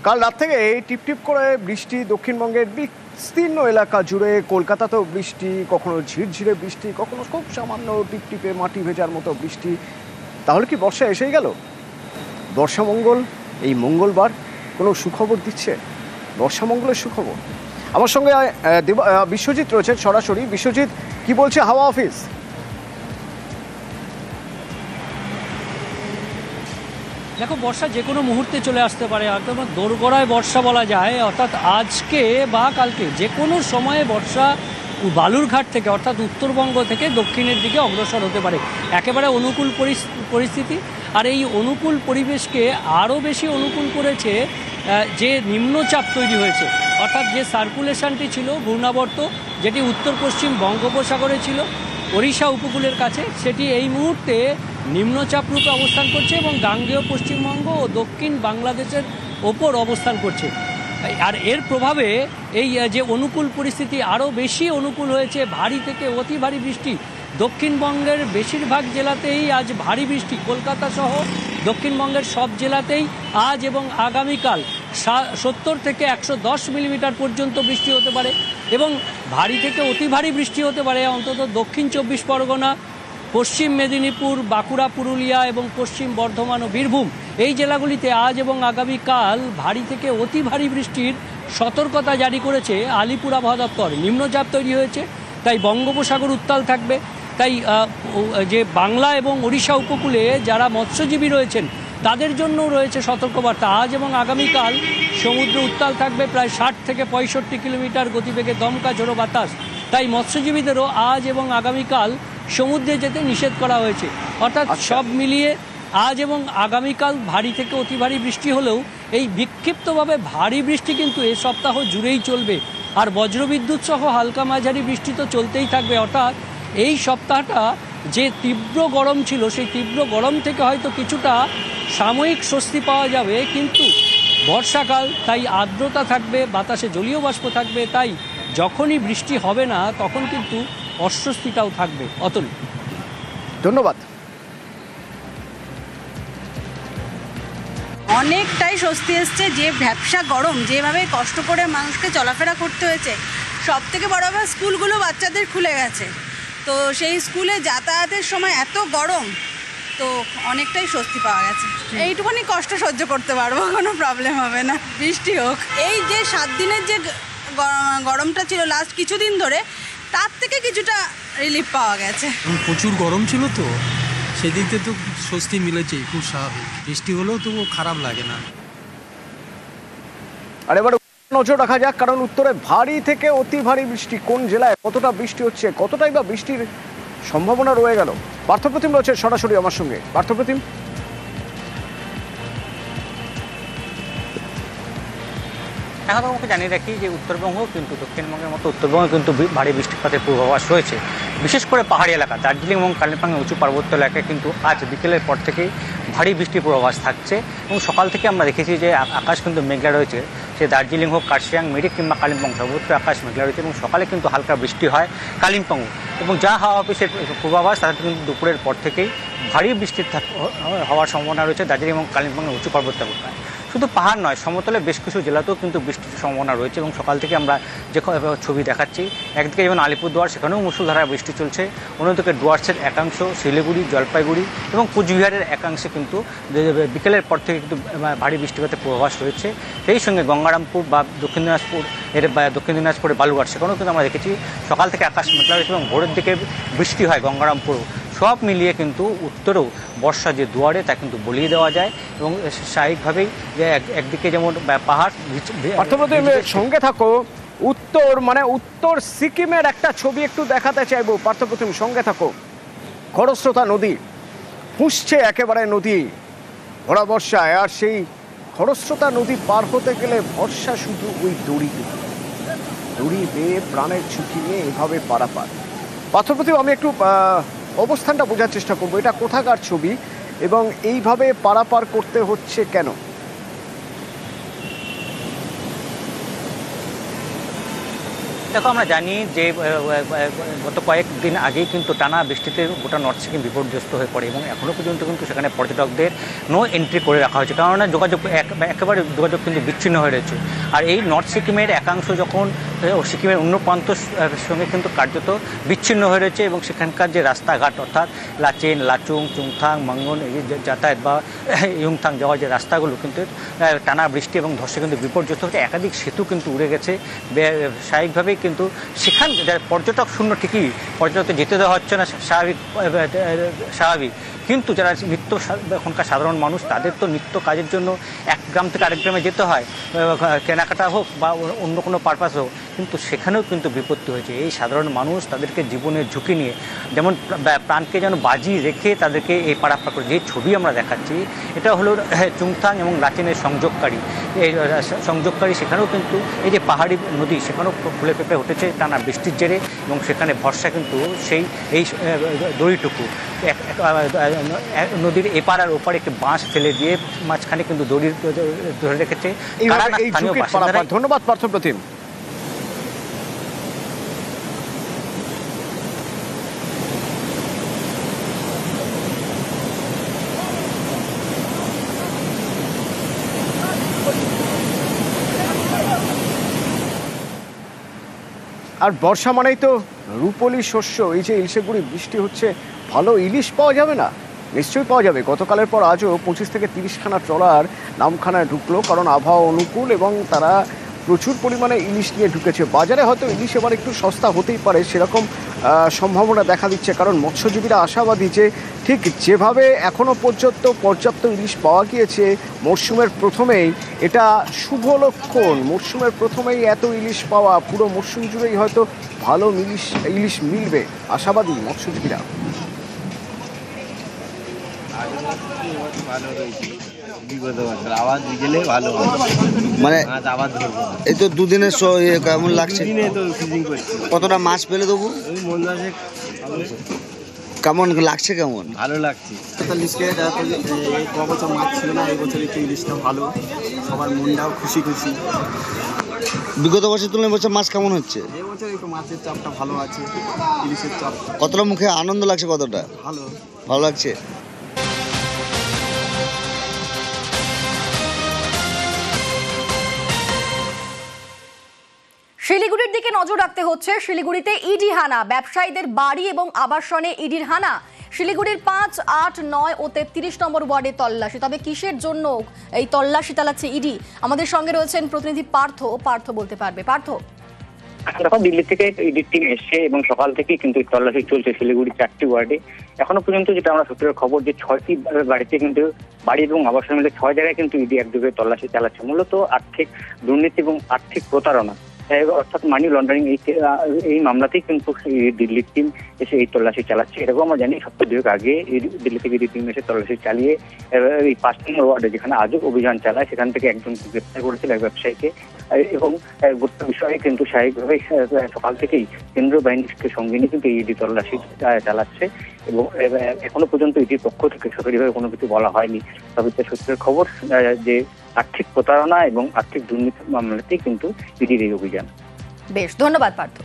কাল রাত থেকে টিপটিপ করে বৃষ্টি দক্ষিণবঙ্গের বিস্তীর্ণ এলাকা জুড়ে। কলকাতাতেও বৃষ্টি, কখনো ঝিরঝিরে বৃষ্টি, কখনো খুব সামান্য টিপটিপে মাটি ভেজার মতো বৃষ্টি। তাহলে কি বর্ষা এসেই গেল? বর্ষামঙ্গল এই মঙ্গলবার কোনো সুখবর দিচ্ছে? বর্ষামঙ্গলের সুখবর। আমার সঙ্গে বিশ্বজিৎ রয়েছেন সরাসরি। বিশ্বজিৎ, কি বলছে হাওয়া অফিস? দেখো, বর্ষা যে কোনো মুহূর্তে চলে আসতে পারে, একদম দোরগোড়ায় বর্ষা বলা যায়। অর্থাৎ আজকে বা কালকে যে কোনো সময়ে বর্ষা বালুরঘাট থেকে অর্থাৎ উত্তরবঙ্গ থেকে দক্ষিণের দিকে অগ্রসর হতে পারে। একেবারে অনুকূল পরিস্থিতি। আর এই অনুকূল পরিবেশকে আরও বেশি অনুকূল করেছে যে নিম্নচাপ তৈরি হয়েছে, অর্থাৎ যে সার্কুলেশনটি ছিল ঘূর্ণাবর্ত, যেটি উত্তর পশ্চিম বঙ্গোপসাগরে ছিল ওড়িশা উপকূলের কাছে, সেটি এই মুহূর্তে নিম্নচাপ রূপে অবস্থান করছে এবং গাঙ্গেয় পশ্চিমবঙ্গ ও দক্ষিণ বাংলাদেশের ওপর অবস্থান করছে। আর এর প্রভাবে এই যে অনুকূল পরিস্থিতি আরও বেশি অনুকূল হয়েছে। ভারী থেকে অতি ভারী বৃষ্টি দক্ষিণবঙ্গের বেশিরভাগ জেলাতেই আজ ভারী বৃষ্টি। কলকাতা সহ দক্ষিণবঙ্গের সব জেলাতেই আজ এবং আগামীকাল 70 থেকে 110 মিলিমিটার পর্যন্ত বৃষ্টি হতে পারে এবং ভারী থেকে অতি ভারী বৃষ্টি হতে পারে অন্তত দক্ষিণ 24 পরগনা, পশ্চিম মেদিনীপুর, বাঁকুড়া, পুরুলিয়া এবং পশ্চিম বর্ধমান ও বীরভূম এই জেলাগুলিতে আজ এবং আগামীকাল ভারী থেকে অতি ভারী বৃষ্টির সতর্কতা জারি করেছে আলিপুর আবহাওয়া দপ্তর। নিম্নচাপ তৈরি হয়েছে, তাই বঙ্গোপসাগর উত্তাল থাকবে। তাই যে বাংলা এবং ওড়িশা উপকূলে যারা মৎস্যজীবী রয়েছেন তাদের জন্য রয়েছে সতর্কবার্তা। আজ এবং আগামীকাল সমুদ্র উত্তাল থাকবে, প্রায় 60 থেকে 65 কিলোমিটার গতিবেগে দমকা ঝোড়ো বাতাস। তাই মৎস্যজীবীদেরও আজ এবং আগামীকাল সমুদ্রে যেতে নিষেধ করা হয়েছে। অর্থাৎ সব মিলিয়ে আজ এবং আগামীকাল ভারী থেকে অতি ভারী বৃষ্টি হলেও এই বিক্ষিপ্তভাবে ভারী বৃষ্টি কিন্তু এ সপ্তাহ জুড়েই চলবে। আর বজ্রবিদ্যুৎ সহ হালকা মাঝারি বৃষ্টি তো চলতেই থাকবে। অর্থাৎ এই সপ্তাহটা যে তীব্র গরম ছিল সেই তীব্র গরম থেকে হয়তো কিছুটা সাময়িক স্বস্তি পাওয়া যাবে, কিন্তু বর্ষাকাল, তাই আর্দ্রতা থাকবে, বাতাসে জলীয় বাষ্প থাকবে, তাই যখনই বৃষ্টি হবে না তখন কিন্তু অস্বস্তিটাও থাকবে। অতুল, ধন্যবাদ। অনেকটাই স্বস্তি এসছে। যে ভ্যাপসা গরম, যেভাবে কষ্ট করে মানুষকে চলাফেরা করতে হয়েছে, সব থেকে বড় ব্যাপার স্কুলগুলো বাচ্চাদের খুলে গেছে, তো সেই স্কুলে যাতায়াতের সময় এত গরম, তো অনেকটাই স্বস্তি পাওয়া গেছে। এইটুখানি কষ্ট সহ্য করতে পারবো, কোনো প্রবলেম হবে না, বৃষ্টি হোক। এই যে 7 দিনের যে গরমটা ছিল লাস্ট কিছুদিন ধরে, তার থেকে কিছুটা রিলিফ পাওয়া গেছে। প্রচুর গরম ছিল, তো সেদিক থেকে তো স্বস্তি মিলেছে, খুব স্বাভাবিক। বৃষ্টি হলেও তো খারাপ লাগে না। আর এবার নজর রাখা যাক, কারণ উত্তরে ভারী থেকে অতি ভারী বৃষ্টি কোন জেলায় কতটা বৃষ্টি হচ্ছে, কতটাই বা বৃষ্টির সম্ভাবনা রয়ে গেল। পার্থপ্রতিম রয়েছে সরাসরি আমার সঙ্গে। পার্থপ্রতিম, এখন আমাকে জানিয়ে রাখি যে উত্তরবঙ্গ কিন্তু দক্ষিণবঙ্গের মতো উত্তরবঙ্গে কিন্তু ভারী বৃষ্টিপাতের পূর্বাভাস রয়েছে। বিশেষ করে পাহাড়ি এলাকা দার্জিলিং এবং কালিম্পংয়ের উঁচু পার্বত্য এলাকায় কিন্তু আজ বিকেলের পর থেকেই ভারী বৃষ্টির পূর্বাভাস থাকছে এবং সকাল থেকে আমরা দেখেছি যে আকাশ কিন্তু মেঘলা রয়েছে। সে দার্জিলিং হোক, কার্শিয়াং, মিরিক কিংবা কালিম্পং সর্বত্র আকাশ মেঘলা রয়েছে এবং সকালে কিন্তু হালকা বৃষ্টি হয় কালিম্পং। এবং যা হাওয়া অফিসের পূর্বাভাস তাতে কিন্তু দুপুরের পর থেকেই ভারী বৃষ্টির হওয়ার সম্ভাবনা রয়েছে দার্জিলিং এবং কালিম্পংয়ের উঁচু পার্বত্য এলাকায়। শুধু পাহাড় নয়, সমতলে বেশ কিছু জেলাতেও কিন্তু বৃষ্টির সম্ভাবনা রয়েছে এবং সকাল থেকে আমরা যে ছবি দেখাচ্ছি, একদিকে যেমন আলিপুরদুয়ার, সেখানেও মুষলধারায় বৃষ্টি চলছে, অন্যদিকে ডুয়ার্সের একাংশ, শিলিগুড়ি, জলপাইগুড়ি এবং কুচবিহারের একাংশে কিন্তু বিকেলের পর থেকে কিন্তু ভারী বৃষ্টিপাতের পূর্বাভাস রয়েছে। সেই সঙ্গে গঙ্গারামপুর বা দক্ষিণ দিনাজপুরের বালুঘাট, সেখানেও কিন্তু আমরা দেখেছি সকাল থেকে আকাশ মেঘলা রয়েছে এবং ভোরের দিকে বৃষ্টি হয় গঙ্গারামপুরও। সব মিলিয়ে কিন্তু উত্তরেও বর্ষা যে দুয়ারে তা কিন্তু বলিয়ে দেওয়া যায় এবং স্বাভাবিকভাবেই যে একদিকে যেমন পাহাড়। সঙ্গে থাকো, উত্তর সিকিমের একটা ছবি একটু দেখাতে চাইবো। পার্থপ্রতিম, সঙ্গে থাকো। খরস্রোতা নদী ফুঁসছে, একেবারে নদী ভরা বর্ষায়। আর সেই খরস্রোতা নদী পার হতে গেলে ভরসা শুধু ওই দড়ি বেয়ে প্রাণের ঝুঁকি নিয়ে এভাবে পারাপার। পার্থপ্রতিম, আমি একটু অবস্থানটা বোঝার চেষ্টা করবো, এটা কোথাকার ছবি এবং এইভাবে পারাপার করতে হচ্ছে কেন? দেখো, আমরা জানি যে গত কয়েকদিন আগেই কিন্তু টানা বৃষ্টিতে গোটা নর্থ সিকিম বিপর্যস্ত হয়ে পড়ে এবং এখনও পর্যন্ত কিন্তু সেখানে পর্যটকদের নো এন্ট্রি করে রাখা হয়েছে, কেননা যোগাযোগ একেবারে যোগাযোগ কিন্তু বিচ্ছিন্ন হয়ে রয়েছে। আর এই নর্থ সিকিমের একাংশ যখন সিকিমের অন্য প্রান্তর সঙ্গে কিন্তু কার্যত বিচ্ছিন্ন হয়ে রয়েছে এবং সেখানকার যে রাস্তাঘাট অর্থাৎ লাচেন, লাচুং, চুংথাং, মাঙ্গন এই যাতায়াত বা ইয়ুংথাং যাওয়ার যে রাস্তাগুলো কিন্তু টানা বৃষ্টি এবং ধসে কিন্তু বিপর্যস্ত হচ্ছে। একাধিক সেতু কিন্তু উড়ে গেছে। স্বাভাবিকভাবেই কিন্তু সেখান পর্যটক শূন্য, ঠিকই পর্যটকদের যেতে দেওয়া হচ্ছে না, স্বাভাবিক, কিন্তু যারা এখনকার সাধারণ মানুষ তাদের তো নিত্য কাজের জন্য এক গ্রাম থেকে আরেক গ্রামে যেতে হয়, কেনাকাটা হোক বা অন্য কোনো পারপাস হোক, কিন্তু সেখানেও কিন্তু বিপত্তি হয়েছে। এই সাধারণ মানুষ তাদেরকে জীবনের ঝুঁকি নিয়ে যেমন প্রাণকে যেন বাজি রেখে তাদেরকে এই পারাপার করে যে ছবি আমরা দেখাচ্ছি, এটা হলো চুংথাং এবং লাচেনের সংযোগকারী। সেখানেও কিন্তু এই যে পাহাড়ি নদী সেখানেও ফুলে ফেঁপে উঠেছে টানা বৃষ্টির জেরে এবং সেখানে ভরসা কিন্তু এই দড়িটুকু নদীর এপার আর ওপারে একটি বাঁশ ফেলে দিয়ে মাঝখানে কিন্তু দড়ি ধরে রেখেছে। ধন্যবাদ পার্থপ্রতিম। আর বর্ষা মানেই তো রূপলি শস্য। এই যে ইলিশে গুঁড়ি বৃষ্টি হচ্ছে, ভালো ইলিশ পাওয়া যাবে না? নিশ্চয়ই পাওয়া যাবে। গতকালের পর আজও 25 থেকে 30খানা ট্রলার নামখানায় ঢুকলো, কারণ আবহাওয়া অনুকূল এবং তারা প্রচুর পরিমাণে ইলিশ নিয়ে ঢুকেছে। বাজারে হয়তো ইলিশ এবার একটু সস্তা হতেই পারে, সেরকম সম্ভাবনা দেখা দিচ্ছে, কারণ মৎস্যজীবীরা আশাবাদী যে ঠিক যেভাবে এখনও পর্যন্ত পর্যাপ্ত ইলিশ পাওয়া গিয়েছে মরশুমের প্রথমেই, এটা শুভ লক্ষণ। মরশুমের প্রথমেই এত ইলিশ পাওয়া, পুরো মরশুম জুড়েই হয়তো ভালো ইলিশ মিলবে, আশাবাদী মৎস্যজীবীরা। মানে এই তো দুদিনের কেমন লাগছে? কতটা মাছ পেলে দেবো? কেমন লাগছে? কেমন ভালো লাগছে। 43 বছর মাছ ছিল না, এই বছর একটু ইলিশটা ভালো, সবার মনটাও খুশি খুশি। বিগত বছর তুলনায় বছর মাছ কেমন হচ্ছে? এই বছর একটু মাছের চাপটা ভালো আছে, ইলিশের চাপ। কতটা মুখে আনন্দ লাগছে? কতটা ভালো লাগছে? শিলিগুড়ির দিকে নজর রাখতে হচ্ছে। শিলিগুড়িতে ইডি হানা, ব্যবসায়ীদের বাড়ি এবং আবাসনে ইডির হানা। শিলিগুড়ির 5, 8, 9 ও 33 নম্বর ওয়ার্ডে তল্লাশি। তবে কিসের জন্য এই তল্লাশি চালাচ্ছে ইডি? আমাদের সঙ্গে রয়েছেন প্রতিনিধি পার্থ বলতে পারবে। পার্থ, দেখো, দিল্লি থেকে ইডির টিম এসছে এবং সকাল থেকেই কিন্তু তল্লাশি চলছে শিলিগুড়ির 4টি ওয়ার্ডে। এখনো পর্যন্ত যেটা আমরা সূত্রের খবর, যে 6টি বাড়িতে কিন্তু বাড়ি এবং আবাসন মিলে 6 জায়গায় কিন্তু ইডি একযোগে তল্লাশি চালাচ্ছে। মূলত আর্থিক দুর্নীতি এবং আর্থিক প্রতারণা অর্থাৎ মানি লন্ডারিং এই মামলাতেই কিন্তু দিল্লির টিম এসে এই তল্লাশি চালাচ্ছে। এরকম আমরা জানি সপ্তাহ 2 আগে দিল্লি থেকে টিম এসে তল্লাশি চালিয়ে এই 5 নম্বর ওয়ার্ডে যেখানে আজও অভিযান চালায়, সেখান থেকে একজনকে গ্রেপ্তার করেছিল, এক ব্যবসায়ীকে। এবং গোটা বিষয়ে কিন্তু স্বাভাবিকভাবেই সকাল থেকেই কেন্দ্রীয় বাহিনীকে সঙ্গে নিয়ে কিন্তু ইডি তল্লাশি চালাচ্ছে এবং এখনো পর্যন্ত ইডির পক্ষ থেকে সরকারিভাবে কোনো কিছু বলা হয়নি। তবে সূত্রের খবর যে আর্থিক প্রতারণা এবং আর্থিক দুর্নীতি মামলাতেই কিন্তু ইডির এই অভিযান। বেশ, ধন্যবাদ পার্থ।